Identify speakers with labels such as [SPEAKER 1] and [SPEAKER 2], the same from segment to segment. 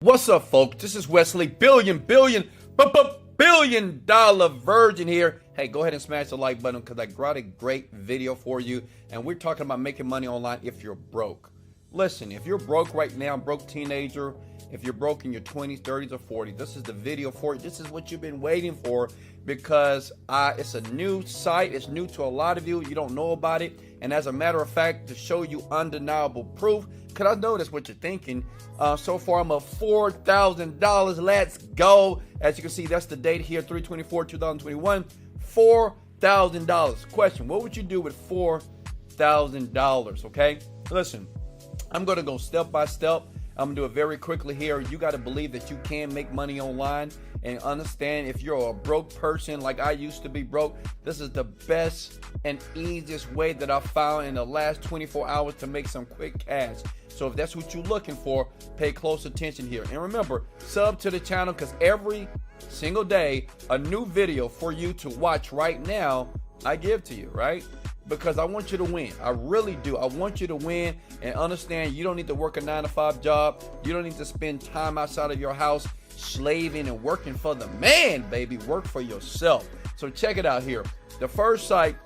[SPEAKER 1] What's up, folks? This is Wesley, billion dollar virgin here. Hey, go ahead and smash the like button because I brought a great video for you. And we're talking about making money online if you're broke. Listen, if you're broke right now, broke teenager, if you're broke in your 20s, 30s, or 40s, this is the video for you. This is what you've been waiting for because it's a new site. It's new to a lot of you. You don't know about it. And as a matter of fact, to show you undeniable proof, because I know that's what you're thinking. So far, I'm at $4,000. Let's go. As you can see, that's the date here, 3/24/2021. $4,000. Question, what would you do with $4,000? Okay, listen, I'm going to go step by step. I'm going to do it very quickly here. You got to believe that you can make money online and understand if you're a broke person like I used to be broke, this is the best and easiest way that I found in the last 24 hours to make some quick cash. So if that's what you're looking for, pay close attention here. And remember, sub to the channel because every single day, a new video for you to watch right now, I give to you, right? Because I want you to win. I really do. I want you to win and understand you don't need to work a 9-to-5 job. You don't need to spend time outside of your house slaving and working for the man, baby. Work for yourself. So check it out here. The first site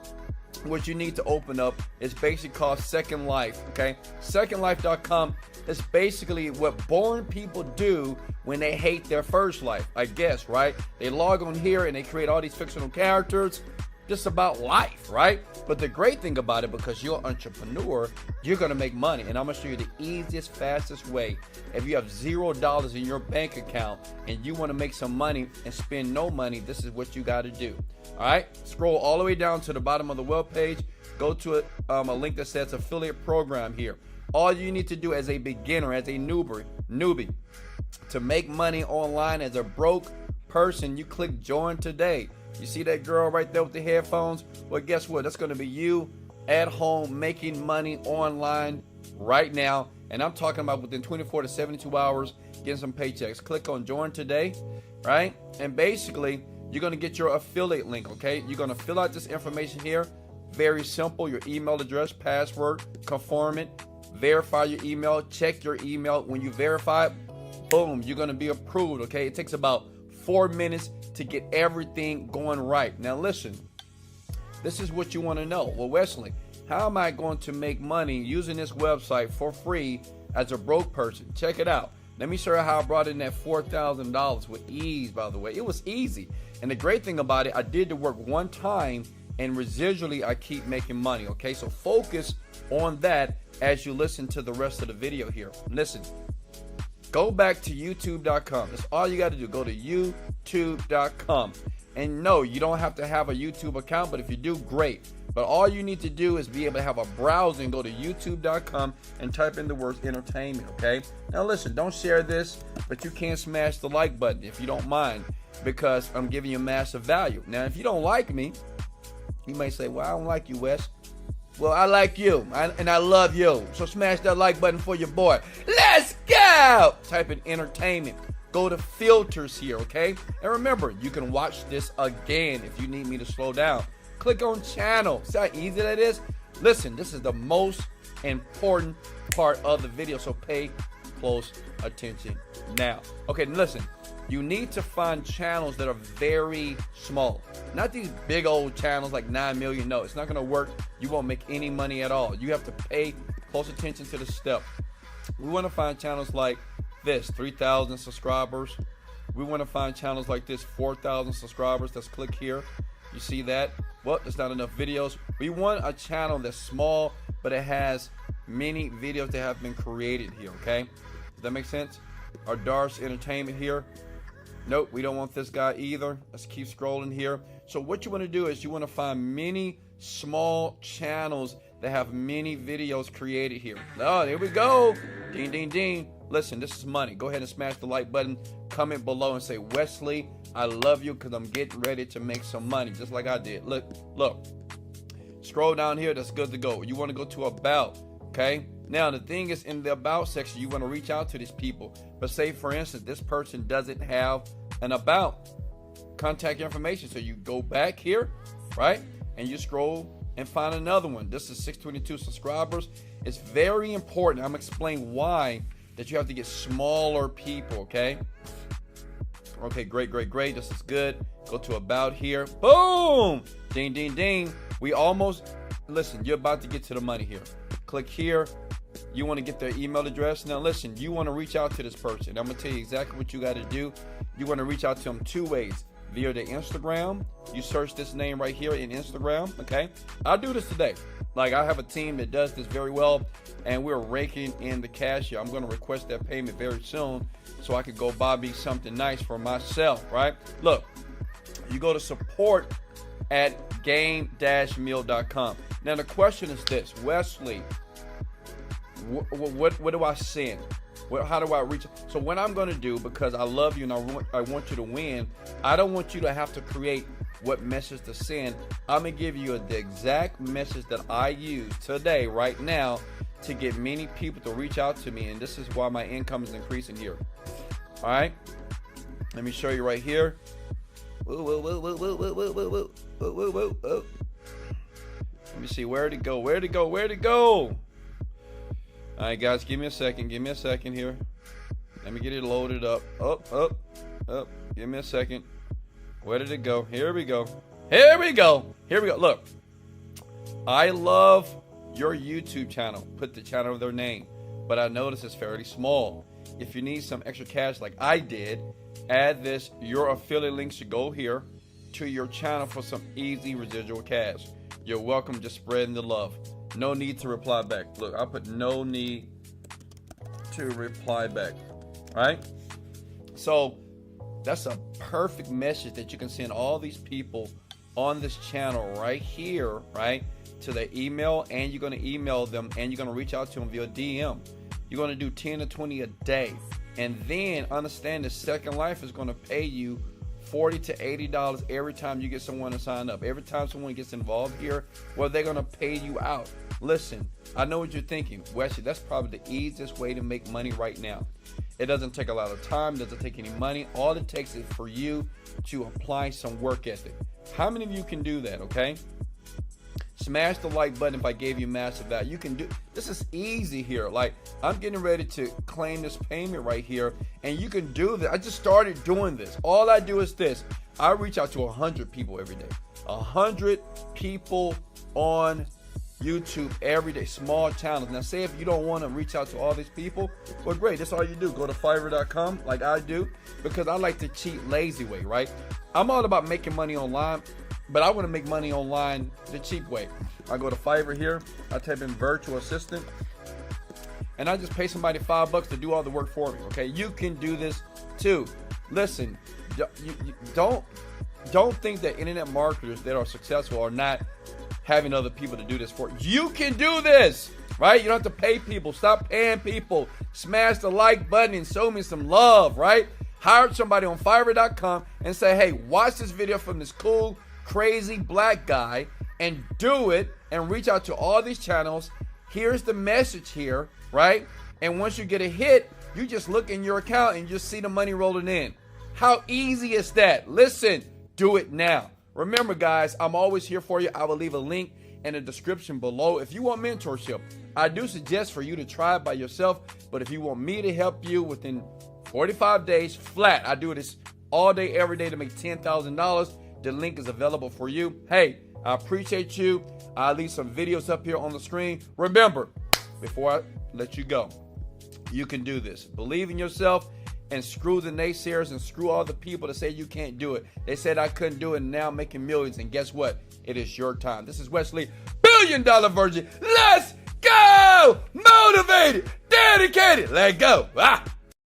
[SPEAKER 1] what you need to open up is basically called Second Life, okay? SecondLife.com is basically what born people do when they hate their first life, I guess, right? They log on here and they create all these fictional characters just about life, right? But the great thing about it, because you're an entrepreneur, you're gonna make money. And I'm gonna show you the easiest, fastest way. If you have $0 in your bank account and you wanna make some money and spend no money, this is what you gotta do. All right, scroll all the way down to the bottom of the web page. Go to a link that says affiliate program here. All you need to do as a beginner, as a newbie, to make money online as a broke person, you click join today. You see that girl right there with the headphones? Well, guess what? That's going to be you at home making money online right now. And I'm talking about within 24 to 72 hours, getting some paychecks. Click on join today, right? And basically, you're going to get your affiliate link, okay? You're going to fill out this information here. Very simple. Your email address, password, confirm it, verify your email, check your email. When you verify it, boom, you're going to be approved, okay? It takes about 4 minutes to get everything going right. Now listen, this is what you want to know. Well, Wesley, how am I going to make money using this website for free as a broke person? Check it out. Let me show you how I brought in that $4,000 with ease, by the way. It was easy. And the great thing about it, I did the work one time and residually I keep making money, okay? So focus on that as you listen to the rest of the video here. Listen. Go back to youtube.com. That's all you got to do. Go to youtube.com. And no, you don't have to have a YouTube account, but if you do, great. But all you need to do is be able to have a browser and go to youtube.com and type in the words entertainment, okay? Now listen, don't share this, but you can smash the like button if you don't mind, because I'm giving you massive value. Now, if you don't like me, you may say, well, I don't like you, Wes. Well, I like you, and I love you. So smash that like button for your boy. Let's go! Type in entertainment. Go to filters here, okay? And remember, you can watch this again if you need me to slow down. Click on channel. See how easy that is? Listen, this is the most important part of the video, so pay close attention now. Okay, listen. You need to find channels that are very small. Not these big old channels like 9 million. No, it's not going to work. You won't make any money at all. You have to pay close attention to the step. We want to find channels like this, 3,000 subscribers. We want to find channels like this, 4,000 subscribers. Let's click here. You see that? Well, there's not enough videos. We want a channel that's small, but it has many videos that have been created here, okay? Does that make sense? Our Darce Entertainment here. Nope, we don't want this guy either. Let's keep scrolling here. So what you want to do is you want to find many small channels that have many videos created here. Oh, there we go. Ding, ding, ding. Listen, this is money. Go ahead and smash the like button. Comment below and say, Wesley, I love you because I'm getting ready to make some money, just like I did. Look. Scroll down here. That's good to go. You want to go to About, okay? Now, the thing is, in the About section, you want to reach out to these people. But say, for instance, this person doesn't have an About. Contact information. So you go back here, right? And you scroll and find another one. This is 622 subscribers. It's very important. I'm going to explain why that you have to get smaller people, okay? Okay, great. This is good. Go to about here. Boom! Ding, ding, ding. We almost, listen, you're about to get to the money here. Click here. You want to get their email address. Now, listen, you want to reach out to this person. I'm going to tell you exactly what you got to do. You want to reach out to them two ways. Via the Instagram. You search this name right here in Instagram, okay? I do this today. Like, I have a team that does this very well, and we're raking in the cash here. I'm going to request that payment very soon so I can go buy me something nice for myself, right? Look, you go to support@game-meal.com. Now, the question is this, Wesley, what do I send? How do I reach? So what I'm going to do, because I love you and I want you to win, I don't want you to have to create what message to send. I'm going to give you the exact message that I use today, right now, to get many people to reach out to me. And this is why my income is increasing here. All right. Let me show you right here. Let me see. Where'd it go? All right, guys, give me a second here. Let me get it loaded up. Up. Give me a second. Where did it go? Here we go. Look, I love your YouTube channel. Put the channel of their name. But I notice it's fairly small. If you need some extra cash like I did, add this. Your affiliate link should go here to your channel for some easy residual cash. You're welcome, just spreading the love. No need to reply back. Look, I put no need to reply back. Right? So that's a perfect message that you can send all these people on this channel right here, right, to their email, and you're going to email them, and you're going to reach out to them via DM. You're going to do 10 to 20 a day. And then understand that Second Life is going to pay you $40 to $80 every time you get someone to sign up. Every time someone gets involved here, well, they're going to pay you out. Listen, I know what you're thinking. Wesley, that's probably the easiest way to make money right now. It doesn't take a lot of time, doesn't take any money. All it takes is for you to apply some work ethic. How many of you can do that, okay? Smash the like button if I gave you massive value. You can do this. Is easy here. Like, I'm getting ready to claim this payment right here, and you can do this. I just started doing this. All I do is this. I reach out to 100 people every day. 100 people on YouTube every day, small channels. Now, say if you don't want to reach out to all these people, well, great. That's all you do. Go to Fiverr.com like I do, because I like to cheat lazy way, right? I'm all about making money online, but I want to make money online the cheap way. I go to Fiverr here. I type in virtual assistant, and I just pay somebody $5 to do all the work for me. Okay, you can do this too. Listen, you don't think that internet marketers that are successful are not having other people to do this for you. You can do this, right? You don't have to pay people. Stop paying people. Smash the like button and show me some love, right? Hire somebody on Fiverr.com and say, hey, watch this video from this cool, crazy black guy, and do it, and reach out to all these channels. Here's the message here, right? And once you get a hit, you just look in your account and you just see the money rolling in. How easy is that? Listen, do it now. Remember, guys, I'm always here for you. I will leave a link in the description below. If you want mentorship, I do suggest for you to try it by yourself. But if you want me to help you within 45 days flat, I do this all day, every day to make $10,000. The link is available for you. Hey, I appreciate you. I'll leave some videos up here on the screen. Remember, before I let you go, you can do this. Believe in yourself, and screw the naysayers and screw all the people that say you can't do it. They said I couldn't do it, and now I'm making millions. And guess what? It is your time. This is Wesley, $1 billion virgin. Let's go! Motivated, dedicated. Let go.